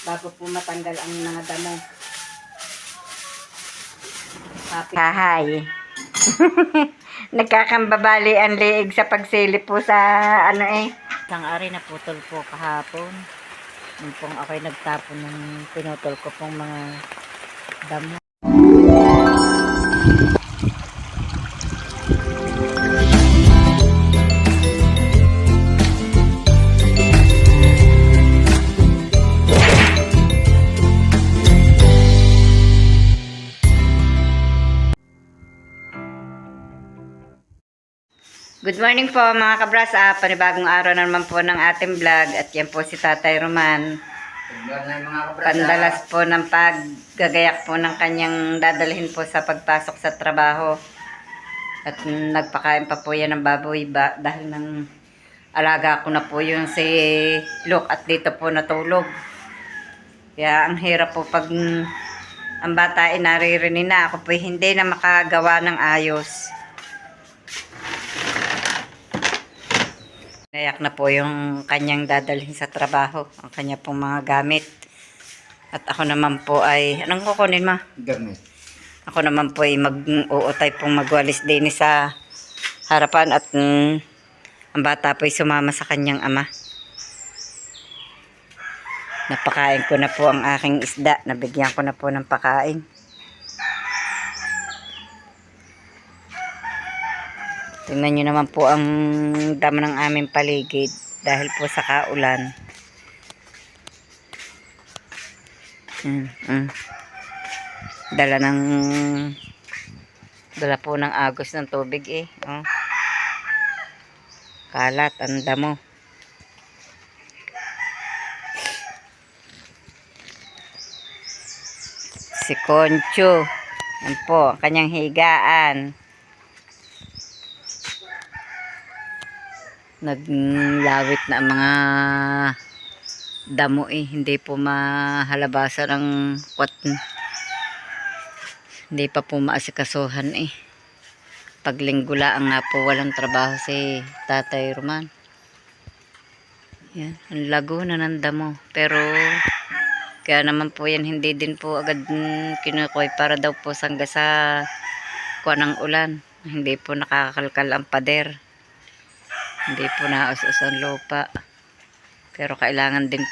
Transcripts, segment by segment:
bago po matanggal ang mga damo. Hahay. Nagkakambabali ang liig sa pagsilip po sa ano eh. Isang ari na putol po kahapon. Nung pong ako'y nagtapon ng pinutol ko pong mga damo. Good morning po mga kabras. Panibagong araw na naman po ng ating vlog. At yan po si Tatay Roman. Pandalas po ng paggagayak po ng kanyang dadalhin po sa pagpasok sa trabaho. At nagpakain pa po yan ng baboy dahil ng alaga ko na po yung si Luke at dito po natulog. Kaya ang hirap po pag ang bata ay naririnig na. Ako po hindi na makagawa ng ayos. Nayak na po yung kanyang dadalhin sa trabaho, ang kanya pong mga gamit. At ako naman po ay, anong kukunin ma? Gamit. Ako naman po ay mag-uutay pong magwalis din sa harapan at ang bata po ay sumama sa kanyang ama. Napakain ko na po ang aking isda, nabigyan ko na po ng pakain. Tingnan nyo naman po ang damo ng aming paligid dahil po sa kaulan. Dala po ng agos ng tubig eh. Oh. Kalat ang damo. Si Concho. Yan po, ang kanyang higaan. Naglawit na ang mga damo eh. Hindi po mahalabasan ang hindi pa po maasikasuhan eh. Paglinggulaan nga po walang trabaho si Tatay Roman. Yan, ang lago na ng damo. Pero kaya naman po yan hindi din po agad kinukoy para daw po sangga sa kuwan ng ulan. Hindi po nakakalkal ang pader. Hindi po naus-us ang lupa. Pero kailangan din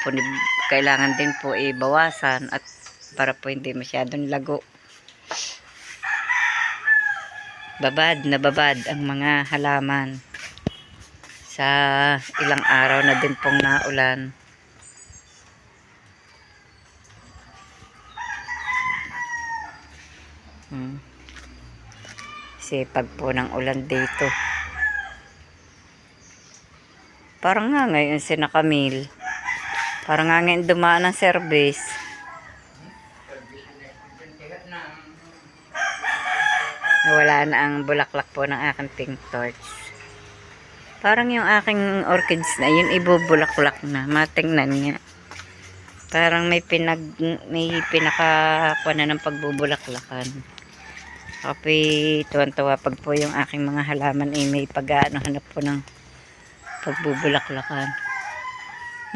po ibawasan at para po hindi masyadong lago. Babad na babad ang mga halaman. Sa ilang araw na din pong naulan. Sipag po ng ulan dito. Parang nga ngayon sina Camille. Parang nga ngayon dumaan ng service. Wala na ang bulaklak po ng aking pink torch. Parang yung aking orchids na yun ibubulaklak na. Matingnan nga. Parang may pinakakuha na ng pagbubulaklakan. Ako tuwan-tuwa pag po yung aking mga halaman ay may pag-ano hanap po ng pagbubulaklakan.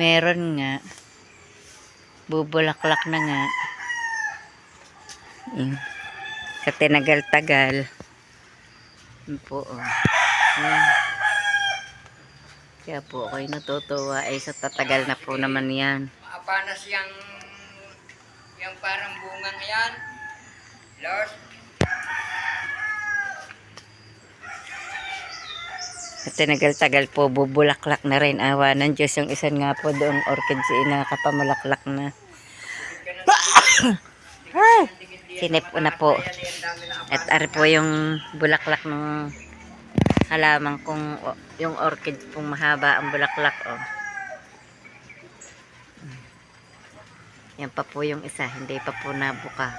Meron nga. Bubulaklak na nga. Sa tinagal-tagal. Yan po oh. Yan. Kaya po ako'y natutuwa ay sa tatagal na po naman yan. Panas yung parang bungang yan. Lord. At tinagal-tagal po, bubulaklak na rin. Awa ng Diyos, yung isa nga po doong orchids na kapamulaklak na. Sinip ko na po. At ari po yung bulaklak ng halaman kong, yung orchid pong mahaba ang bulaklak. Oh. Yan pa po yung isa, hindi pa po nabuka.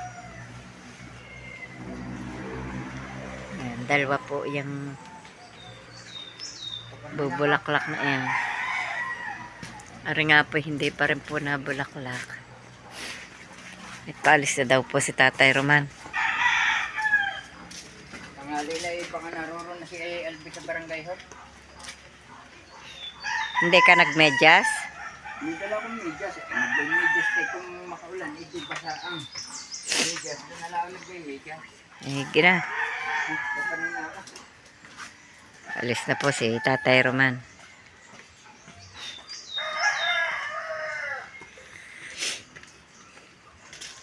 Ayan, dalawa po yung bubulaklak na yan. Ari nga po hindi pa rin po nabulaklak. Nagpaalis na daw po si Tatay Roman. Tangali na baka naroon na si Albi sa barangay hall. Hindi ka nagmedyas? May dala akong medyas. Nagbe-medyas kayo kung makaulan. Ito basa ang medyas. Doon na lang ako nagbe-medyas. Eh, gina. Kapanin na ako. Alis na po si Tatay Roman.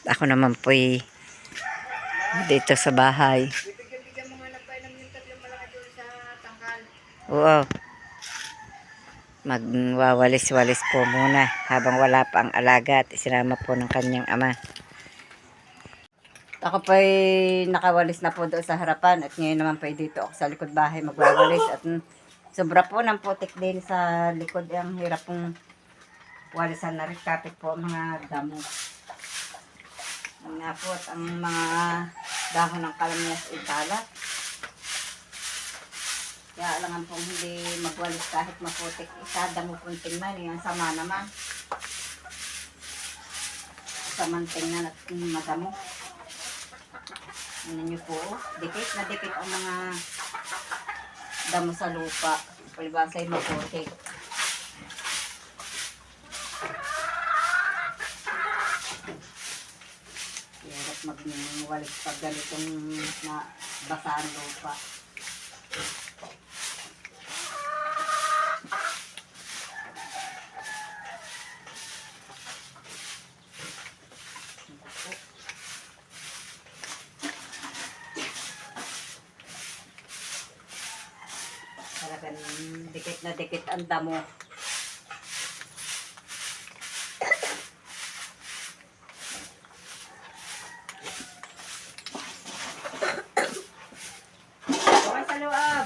Ako naman po'y dito sa bahay. Bibigyan mo nga nagpainom yung tatlong malaki doon sa tangkal. Oo. Magwawalis-walis po muna habang wala pa ang alaga at isinama po ng kanyang ama. Ako po'y nakawalis na po doon sa harapan at ngayon naman po'y dito ako sa likod bahay magwawalis at sobra po ng putik din sa likod. Ang hirap pong walisan na rin kapit po ang mga damo. Ang nga po at ang mga dahon ng kalamyas ay kalat. Kaya alangan pong hindi magwalis kahit maputik. Isa damo pong tingnan. Yung sama naman. Samang tingnan at madamo. Ano nyo po, dikit na dikit ang mga damo sa lupa. Palibasay maputik. Hirap magwalis pag ganitong basa ang lupa. Talagang dikit na dikit ang damo. Okay sa loob.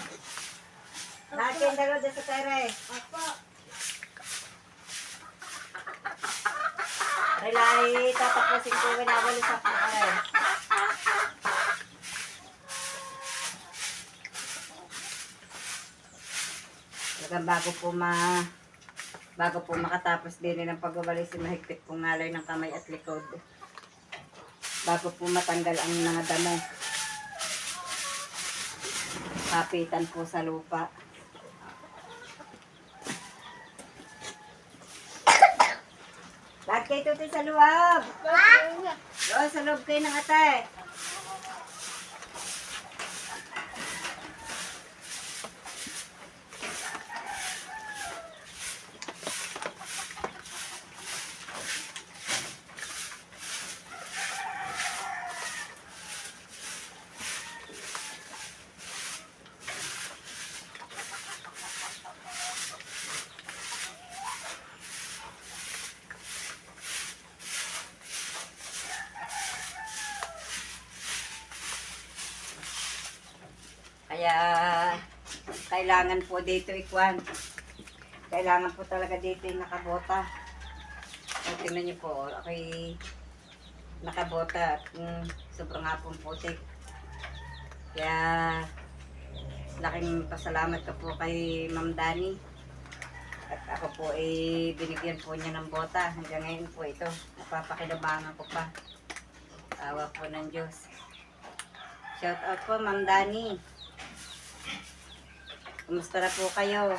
Lahat kayong dalawa dyan sa tere. Opo. Relay, tatapusin ko winawalis ako na rin. Talagang bago po makatapos din ng pagwawalis, mahigpit pong ngalay ng kamay at likod. Bago po matanggal ang mga damo. Kapitan po sa lupa. Lahat kayo tutoy sa loob. Doon sa loob kayo ng ate. Kaya kailangan po dito ikwan. Kailangan po talaga dito yung nakabota. So, tingnan niyo po, ako'y nakabota at sobrang hapong putik. Kaya laking pasalamat ko po kay Ma'am Dani. At ako po ay binigyan po niya ng bota. Hanggang ngayon po ito. Napapakinabangan ko pa. Awa po ng Diyos. Shout out po Ma'am Dani. Kumusta na po kayo?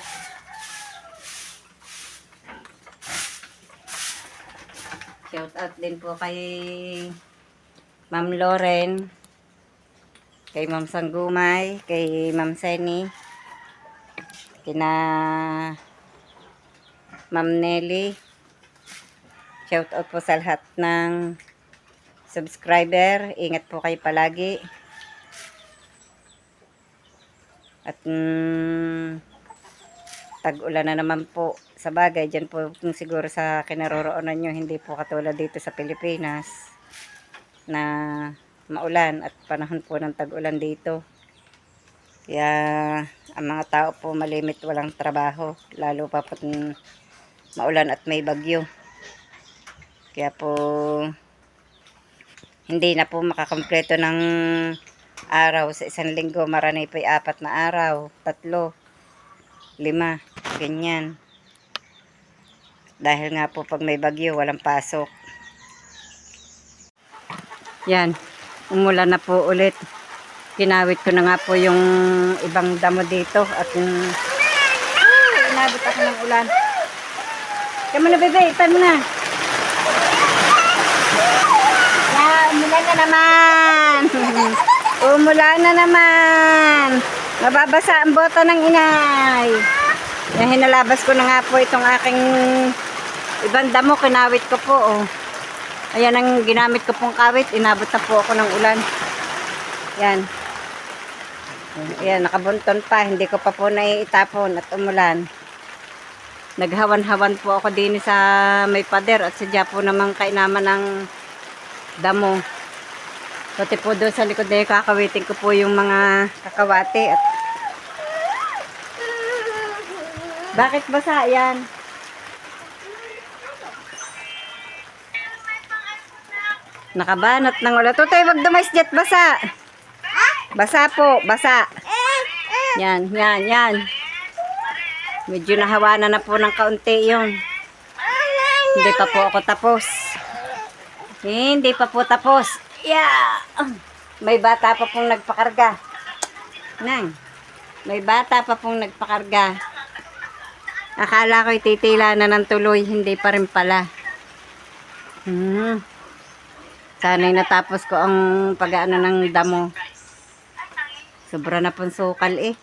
Shout out din po kay Ma'am Loren, kay Ma'am Sanggumay, kay Ma'am Seni, kina Ma'am Nelly. Shout out po sa lahat ng subscriber. Ingat po kayo palagi. At tag-ulan na naman po. Sa bagay, dyan po siguro sa kinaroroonan nyo, hindi po katulad dito sa Pilipinas na maulan at panahon po ng tag-ulan dito. Kaya ang mga tao po malimit walang trabaho, lalo pa po maulan at may bagyo. Kaya po hindi na po makakompleto ng araw sa isang linggo. Maranay po 4 na araw, 3, 5, ganyan. Dahil nga po pag may bagyo, walang pasok. Yan, umulan na po ulit. Kinawit ko na nga po yung ibang damo dito at inabot ako ng ulan. Kamu na, bebe. Ipan mo na. Umulan na naman. Umulan na naman. Mababasa ang boto ng inay. Yan, hinalabas ko na nga po itong aking ibang damo. Kinawit ko po. Oh. Ayan ang ginamit ko pong kawit. Inabot na po ako ng ulan. Yan. Ayan, nakabunton pa. Hindi ko pa po naiitapon at umulan. Naghawan-hawan po ako din sa may pader at sadya po namang kainaman ng damo. Pati po doon sa likod na kakawitin ko po yung mga kakawati at bakit basa yan? Nakabanat ng ulan. Tutoy, wag dumaisjet, basa. Basa po, basa. Yan, yan, yan. Medyo nahawanan na po ng kaunti yun. Hindi pa po ako tapos. Hindi pa po tapos. Yeah. May bata pa pong nagpakarga. Nang. May bata pa pong nagpakarga. Akala ko'y titila na ng tuloy. Hindi pa rin pala. Sana'y natapos ko ang pag-ano ng damo. Sobra na pong sukal eh.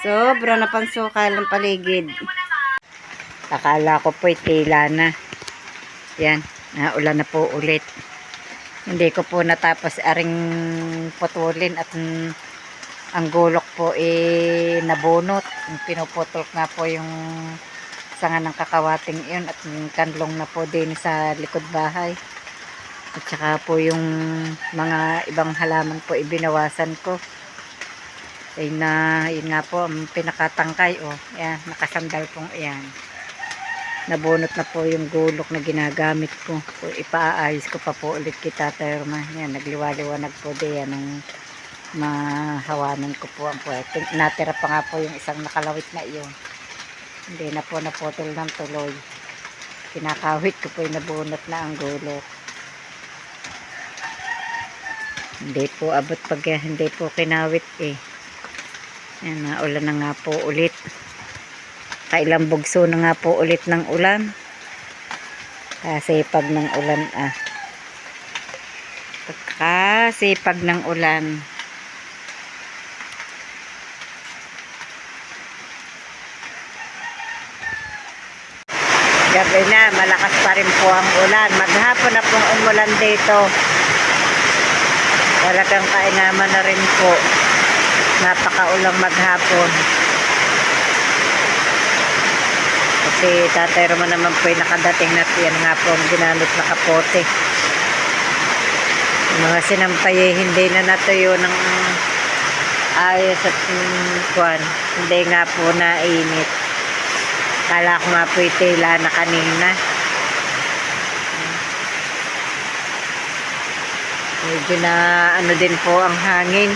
Sobra na pong sukal ang paligid. Akala ko po'y tila na. Yan. Ulan na po ulit. Hindi ko po natapos aring putulin at ang gulok po nabunot. Pinuputol nga po yung sanga ng kakawating iyon at kanlong na po din sa likod bahay. At saka po yung mga ibang halaman po ibinawasan ko. Ay na, yun nga po ang pinakatangkay. Oh, yan, nakasandal pong yan. Nabunot na po yung gulok na ginagamit ko. Ipaayos ko pa po ulit kita, Terma. Yan, nagliwaliwanag po din yan ng mahawanan ko po ang puwete. Natira pa nga po yung isang nakalawit na iyon. Hindi na po naputol ng tuloy. Kinakawit ko po yung nabunot na ang gulok. Hindi po abot pag hindi po kinawit eh. Yan, naulan na nga po ulit. Kailang bugso na nga po ulit ng ulan. Kasipag ng ulan ah. Kasipag ng ulan. Gabi na, malakas pa rin po ang ulan. Maghapon na pong umulan dito. Talagang kainaman na rin po. Napakaulang maghapon. Kasi Tatay Roman naman po yung nakadating na yan nga po ang ginamit na kapote. Yung mga sinampay hindi na natuyo ng ayos at kwan. Hindi nga po nainit. Kala ko nga po itila na kanina. Medyo na ano din po ang hangin.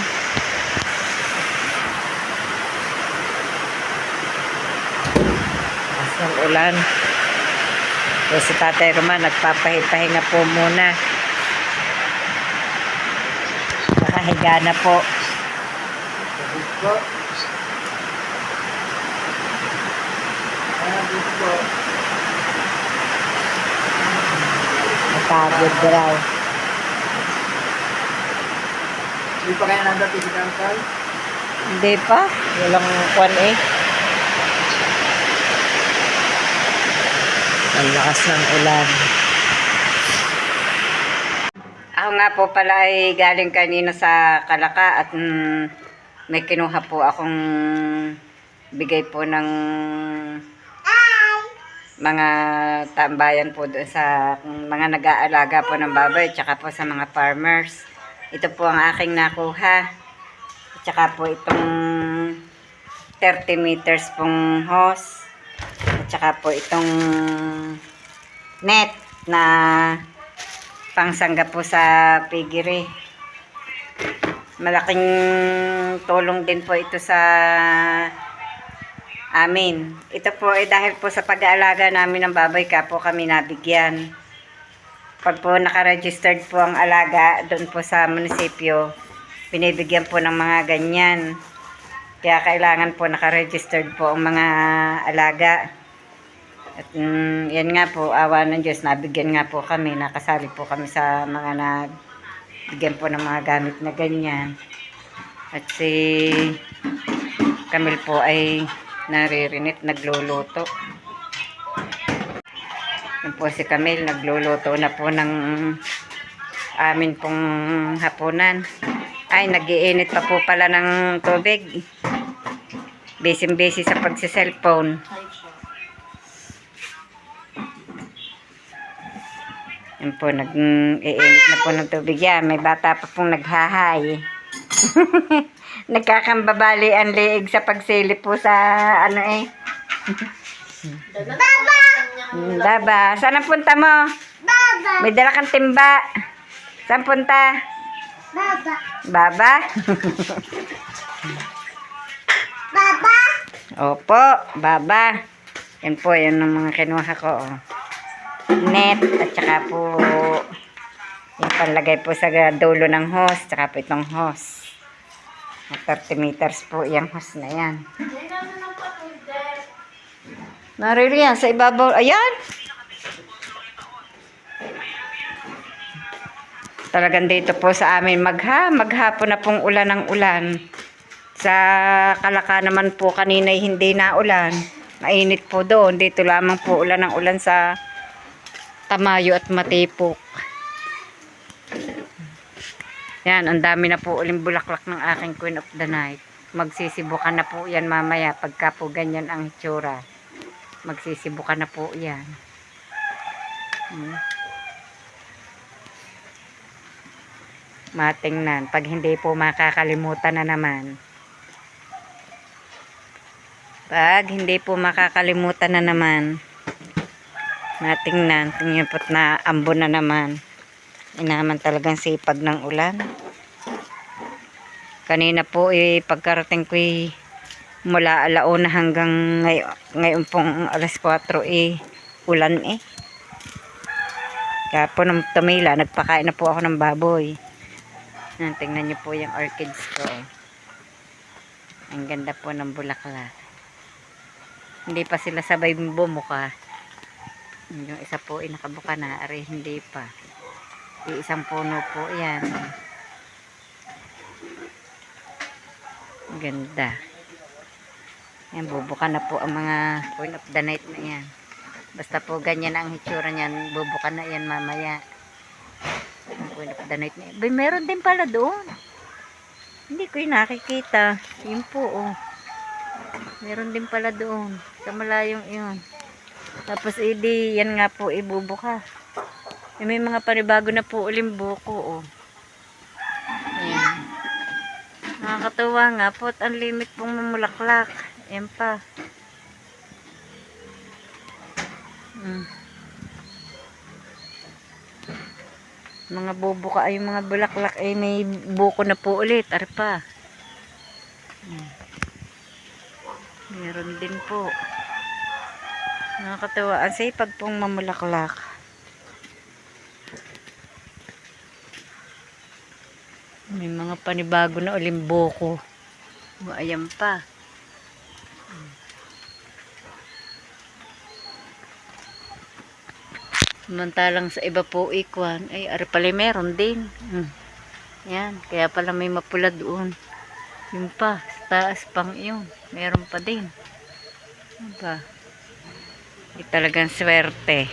Ng ulan. So, si Tatay Roman nagpapahinga po muna. Nakahiga na po. Napagod daw. Hindi pa kaya nandati si Kankal? Hindi pa. Walang kwan eh. Ang lakas ng ulan. Ako nga po pala ay galing kanina sa Kalaka at may kinuha po akong bigay po ng mga tambayan po doon sa mga nag-aalaga po ng baboy tsaka po sa mga farmers. Ito po ang aking nakuha. Tsaka po itong 30 meters pong hose. At saka po itong net na pangsangga po sa piggery. Malaking tulong din po ito sa amin. Ito po ay dahil po sa pag-aalaga namin ng baboy ka po kami nabigyan. Pag po nakaregistered po ang alaga doon po sa munisipyo, binibigyan po ng mga ganyan. Kaya kailangan po nakaregistered po ang mga alaga. At yan nga po, awa ng Diyos, nabigyan nga po kami, nakasali po kami sa mga nabigyan po ng mga gamit na ganyan. At si Camille po ay naririnig, nagluluto. Yan po si Camille, nagluluto na po ng amin pong hapunan. Ay, nag-iinit pa po pala ng tubig. Busy-busy sa pagsiselfone. Yan po, nag-iinit na po ng tubig yan. May bata pa pong naghahay. Nagkakambabali ang liig sa pagsilip po sa ano eh. Baba! Baba, saan ang punta mo? Baba! May dala kang timba. Saan punta? Baba! Baba? Baba! Opo, baba. Yan po, yan ang mga kinuha ko. Oh. Net, at saka po yung panlagay po sa dulo ng hose, tsaka po itong hose. 30 meters po yung hose na yan. Naririyan sa ibabaw. Ayan! Talagang dito po sa amin maghapon na pong ulan ng ulan. Sa Kalaka naman po kanina hindi na ulan. Mainit po doon. Dito lamang po ulan ng ulan sa Tamayo at Matipok. Yan, ang dami na po uling bulaklak ng aking Queen of the Night. Magsisibukan na po yan mamaya pagka po ganyan ang hitsura. Magsisibukan na po yan. Matingnan. Pag hindi po makakalimutan na naman. Pag hindi po makakalimutan na naman. Matingnan. Tingnan po't na ambon na naman. Inaman talagang sipag ng ulan. Kanina po pagkarating ko mula alauna hanggang ngayon pong alas 4 ulan Kaya po nung tumila, nagpakain na po ako ng baboy. Tingnan niyo po yung orchids ko. Ang ganda po ng bulaklak. Hindi pa sila sabay bumuka. Yung isa po nakabuka na, ari hindi pa. Isang puno po yan. Ganda. Yan, bubuka na po ang mga Queen of the Night na yan. Basta po ganyan ang hitsura niyan, bubuka na yan mamaya. Ang Queen of the Night na yan. Bay, meron din pala doon. Hindi ko yung nakikita. Yun po, oh. Meron din pala doon. Sa malayong yun. Tapos, yan nga po, ibubuka. May mga panibago na po uling buko, oh. Ayan. Nakakatuwa nga po at ang limit pong mamulaklak. Ayan pa. Mga bubuka ay mga bulaklak ay may buko na po ulit. Arpa. Meron din po. Nakakatuwa. Ang sipag pong mamulaklak. May mga panibago na uling buko. Ayan pa. Samantalang sa iba po ikwan, ay ari pala meron din. Yan, kaya pala may mapula doon. Yun pa, sa taas pang yun. Meron pa din. Ano ba? Talagang swerte.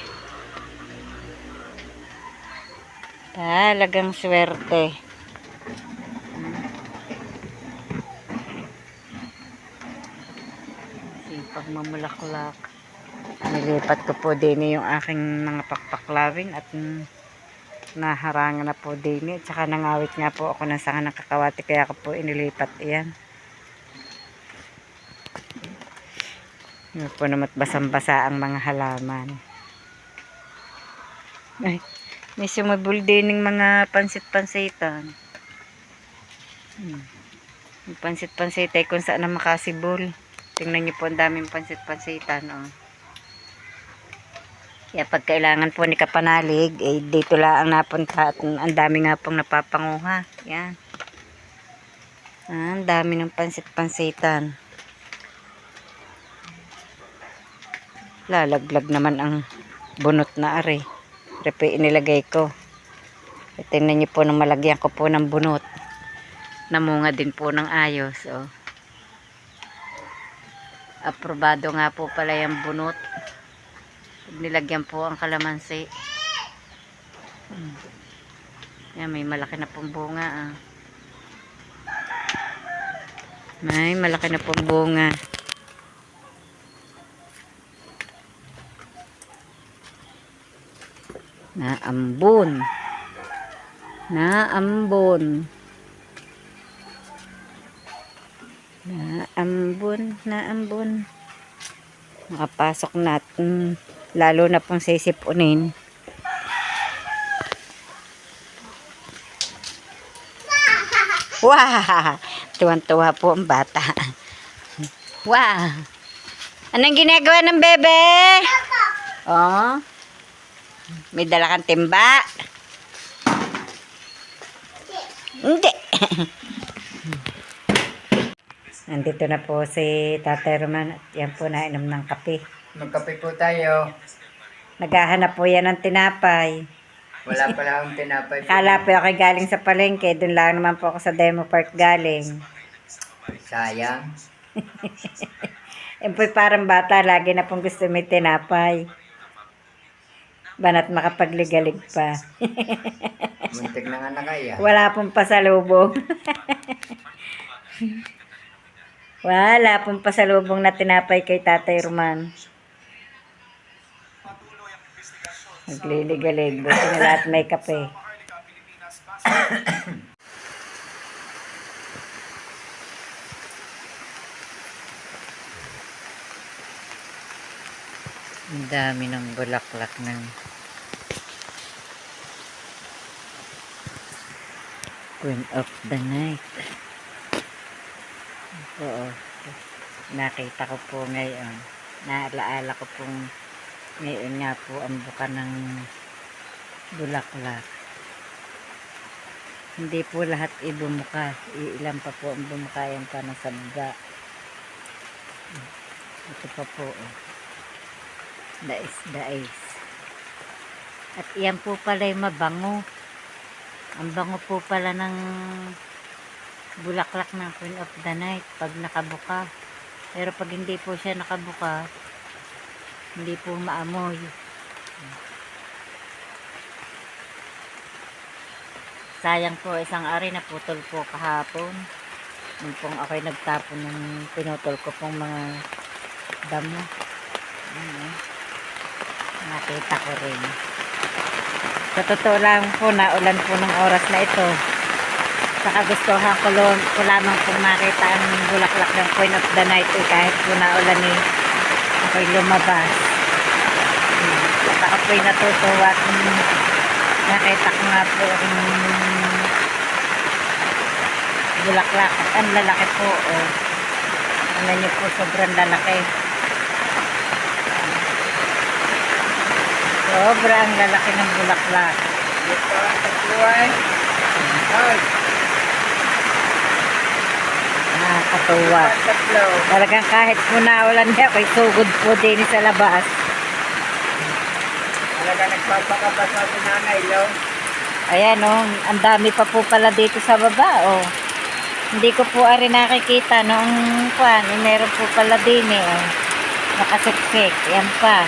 Talagang swerte. Sipag mamulaklak. Nilipat ko po din yung aking mga pakpaklawin at naharangan na po din. At saka nangawit nga po ako ng sanga ng kakawati kaya ko po inilipat iyan. Yun po naman basang-basa ang mga halaman. Ay, may sumabul din ng mga pansit-pansitan. Yung pansit-pansitay kung saan na makasibol. Tingnan niyo po ang daming pansit-pansitan. Oh. Kaya pag kailangan po ni Kapanalig, dito lang ang napunta at ang dami nga pong napapanguha. Yan. Ang dami ng pansit-pansitan. Lalaglag naman ang bunot na ari. Repe inilagay ko. Tingnan niyo po nang malagyan ko po ng bunot. Namunga din po ng ayos. Oh. Aprobado nga po pala yung bunot. Nilagyan po ang kalamansi. Yan, may malaki na pong bunga. Ah. May malaki na pong bunga. Naambon. Naambon. Naambon. Makapasok natin. Lalo na pong sisipunin. Wah! Tuwan-tuwa po ang bata. Wah! Anong ginagawa ng bebe? Oh. May dala kang timba? Hindi. Nandito na po si Tatay Roman at yan po nainom ng kape. Magkape po tayo. Naghahanap po yan ng tinapay. Wala pala akong tinapay. Kala po ako galing sa palengke. Doon lang naman po ako sa Demo Park galing. Sayang. Yan po parang bata. Lagi na pong gusto may tinapay. Bana't makapagligalig pa. Muntik na nga na kaya. Wala pong pasalubong. Wala pong pasalubong na tinapay kay Tatay Roman. Nagliligalig. Buti na lahat may kape. Ang dami ng bulaklak ng Queen of the Night. Oo. Nakita ko po ngayon. Naalaala ko pong ngayon nga po ang buka ng bulaklak. Hindi po lahat ibumuka. Ilan pa po ang bumuka yung pa sa baba. Ito pa po. Oh. Dais. At iyan po pala yung mabango. Ang bango po pala ng bulaklak ng Queen of the Night pag nakabuka. Pero pag hindi po siya nakabuka, hindi po maamoy. Sayang po isang ari na putol po kahapon. Nung pong ako'y nagtapon ng pinutol ko pong mga damo. Nakita ko rin. Sa totoo lang po, naulan po ng oras na ito. Saka gustuhan ko lamang pong makita ang bulaklak ng Queen of the Night kahit po naulan ako'y lumabas. At ako po'y natutuwa at nakita ko nga po ang bulaklak at ang lalaki po. Oh. Ano nyo po, sobrang lalaki. Sobrang lalaki ng bulaklak. Ito ang tatluan. Ay, Nakakatuwa. tatlo. Talagang kahit po naulan niya, ako'y sugod po din sa labas. Talaga nagpapakabasa si nanay, lo. Ayan oh, ang dami pa po pala dito sa baba oh. Hindi ko po ari nakikita noong meron po pala din oh. Nakasiksik, yan pa.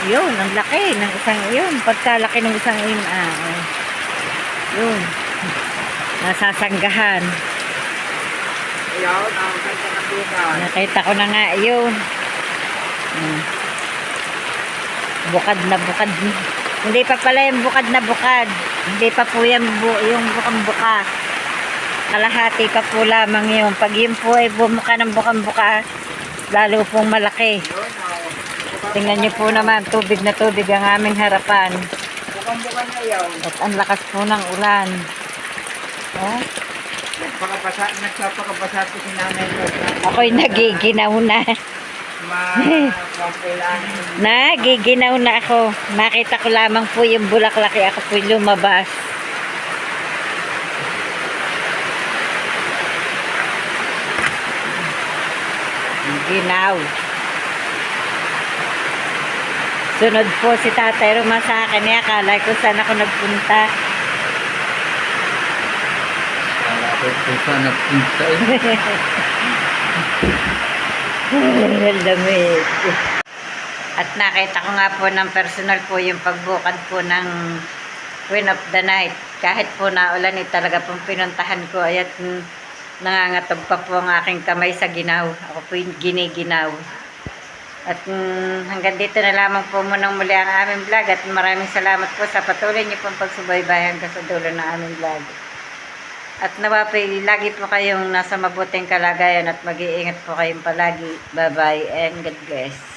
Yun, ang laki ng isang yun. Pagkalaki ng isang oh. Yun. Nasasanggahan. Ayaw, nakakanta na bukas. Nakita ko na nga yun. Bukad na bukad. Hindi pa pala yung bukad na bukad. Hindi pa po yung bukang buka. Kalahati pa po lamang yun. Pag yun po ay bumuka ng bukang buka, lalo pong malaki. Tingnan nyo po naman, tubig na tubig ang aming harapan. Bukang-bukan na yaw. At ang lakas po ng ulan. Oh, Nagpapakabasa ko si nanay mo. ako'y nagiginaw na. Nagiginaw na ako. Nakita ko lamang po yung bulaklak. Ako po'y lumabas. Ginaw. Sunod po si Tatay Roma sa akin. Akala ko saan ako nagpunta. Kala ko kung saan nagpunta eh. Ang lamig. At nakita ko nga po ng personal po yung pagbukad po ng Queen of the Night. Kahit po naulan talaga pong pinuntahan ko. Ayat nangangatog pa po ang aking kamay sa ginaw. Ako po yung giniginaw. At hanggang dito na lamang po munang muli ang aming vlog. At maraming salamat po sa patuloy niyo pong pagsubaybay hanggang sa dulo ng aming vlog. At nawapay, lagi po kayong nasa mabuting kalagayan at mag-iingat po kayong palagi. Bye-bye and God bless.